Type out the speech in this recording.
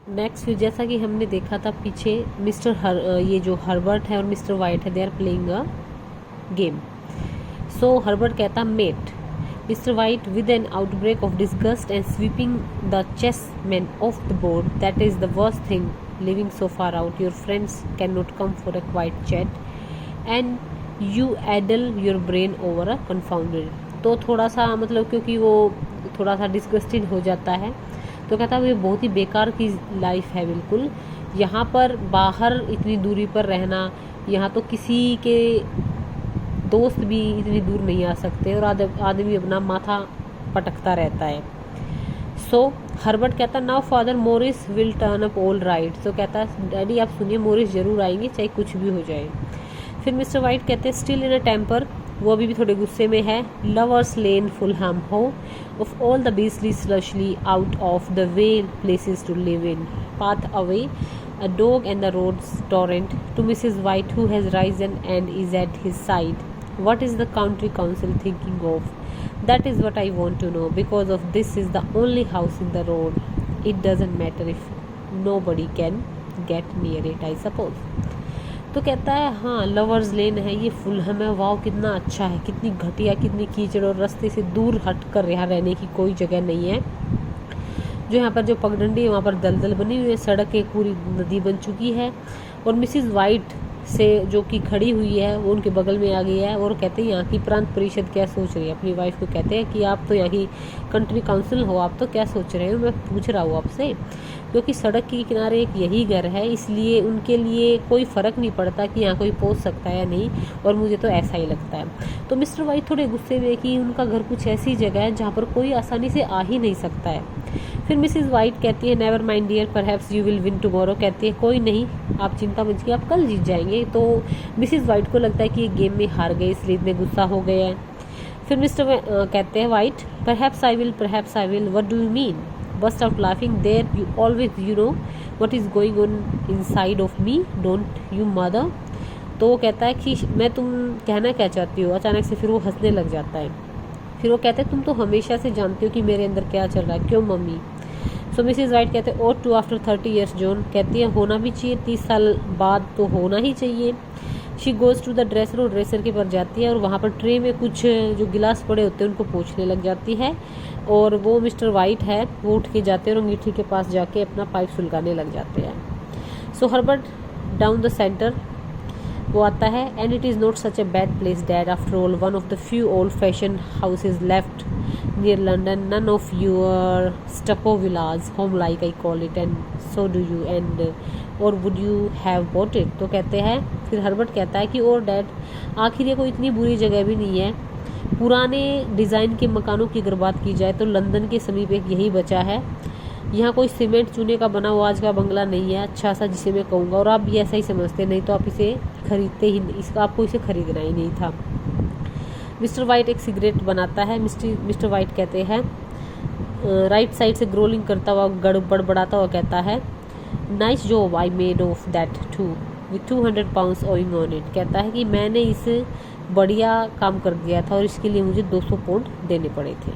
Next जैसा कि हमने देखा था पीछे, ये जो हर्बर्ट है और मिस्टर वाइट है, they are playing a game. So Herbert कहता mate, mister White with an outbreak of disgust and sweeping the chessmen off the board, that is the worst thing living so far out, your friends can not come for a quite chat and you addle your brain over a confounded. तो थोड़ा सा मतलब क्योंकि वो थोड़ा सा disgusted हो जाता है, तो कहता है ये बहुत ही बेकार की लाइफ है बिल्कुल, यहाँ पर बाहर इतनी दूरी पर रहना, यहाँ तो किसी के दोस्त भी इतनी दूर नहीं आ सकते और आदमी अपना माथा पटकता रहता है। सो हर्बर्ट कहता now father Morris will turn up all right. तो कहता है डैडी आप सुनिए, मोरिस जरूर आएंगे चाहे कुछ भी हो जाए। फिर मिस्टर वाइट कहते हैं स्टिल इन अ टेम्पर, वो अभी भी थोड़े गुस्से में है, lovers lane Fulham ho off all the beastly slushy out of the way places to live in, path away a dog and the road's torrent to Mrs. White who has risen and is at his side. What is the county council thinking of? That is what I want to know, because of this is the only house in the road. It doesn't matter if nobody can get near it, I suppose. तो कहता है हाँ lovers लेन है, ये Fulham है, वाव कितना अच्छा है, कितनी घटिया, कितनी कीचड़ और रास्ते से दूर हट कर यहाँ रहने की कोई जगह नहीं है। जो यहाँ पर जो पगडंडी है वहाँ पर दलदल बनी हुई है, सड़क एक पूरी नदी बन चुकी है और मिसिज वाइट से जो कि खड़ी हुई है वो उनके बगल में आ गई है और कहते हैं यहाँ की प्रांत परिषद क्या सोच रही है। अपनी वाइफ को कहते हैं कि आप तो यहाँ की कंट्री काउंसिल हो, आप तो क्या सोच रहे हो, मैं पूछ रहा हूँ आपसे, क्योंकि सड़क के किनारे एक यही घर है, इसलिए उनके लिए कोई फ़र्क नहीं पड़ता कि यहाँ कोई पहुँच सकता है या नहीं, और मुझे तो ऐसा ही लगता है। तो मिस्टर वाइट थोड़े गुस्से में कि उनका घर कुछ ऐसी जगह है जहाँ पर कोई आसानी से आ ही नहीं सकता है। फिर मिसिज वाइट कहती है never mind dear, perhaps you will win tomorrow. कहती है कोई नहीं, आप चिंता मत कीजिए, आप कल जीत जाएंगे। तो मिसिज वाइट को लगता है कि ये गेम में हार गए, इसलिए इतने गुस्सा हो गए हैं। फिर मिस्टर कहते हैं White perhaps I will, what do you mean? Bust out laughing, there you always you know what is going on inside of me, don't you mother. तो वो कहता है कि मैं तुम कहना क्या चाहती हो। अचानक से फिर वो हंसने लग जाता है। फिर वो कहते हैं तुम तो हमेशा से जानती हो कि मेरे अंदर क्या चल रहा है, क्यों मम्मी? सो मिसिज वाइट कहते हैं और टू आफ्टर 30 ईयर्स जॉन। कहती है होना भी चाहिए, 30 साल बाद तो होना ही चाहिए। She goes to the dresser, और ड्रेसर के पास जाती है और वहाँ पर ट्रे में कुछ जो गिलास पड़े होते हैं उनको पोंछने लग जाती है, और वो मिस्टर वाइट है वो उठ के जाते हैं और अंगीठी के पास जाके अपना पाइप सुलगाने लग जाते हैं। सो हर्बर्ट डाउन द सेंटर वो आता है, and it is not such a bad place dad, after all one of the few old fashion houses left near London, none of your stucco villas, home like I call it, and so do you, and or would you have bought it? तो कहते हैं, फिर Herbert कहता है कि और dad आखिर ये कोई इतनी बुरी जगह भी नहीं है, पुराने डिज़ाइन के मकानों की अगर बात की जाए तो लंदन के समीप एक यही बचा है, यहाँ कोई सीमेंट चूने का बना हुआ आज का बंगला नहीं है अच्छा सा जिसे मैं कहूँगा, और आप भी ऐसा ही समझते, नहीं तो आप इसे खरीदते ही, इसका आपको इसे खरीदना ही नहीं था। मिस्टर वाइट एक सिगरेट बनाता है। मिस्टर वाइट कहते हैं राइट साइड से ग्रोलिंग करता हुआ बड़बड़ाता हुआ कहता है nice job I made of that too with 200 pounds owing on it. कहता है कि मैंने इस बढ़िया काम कर दिया था और इसके लिए मुझे 200 पाउंड देने पड़े थे।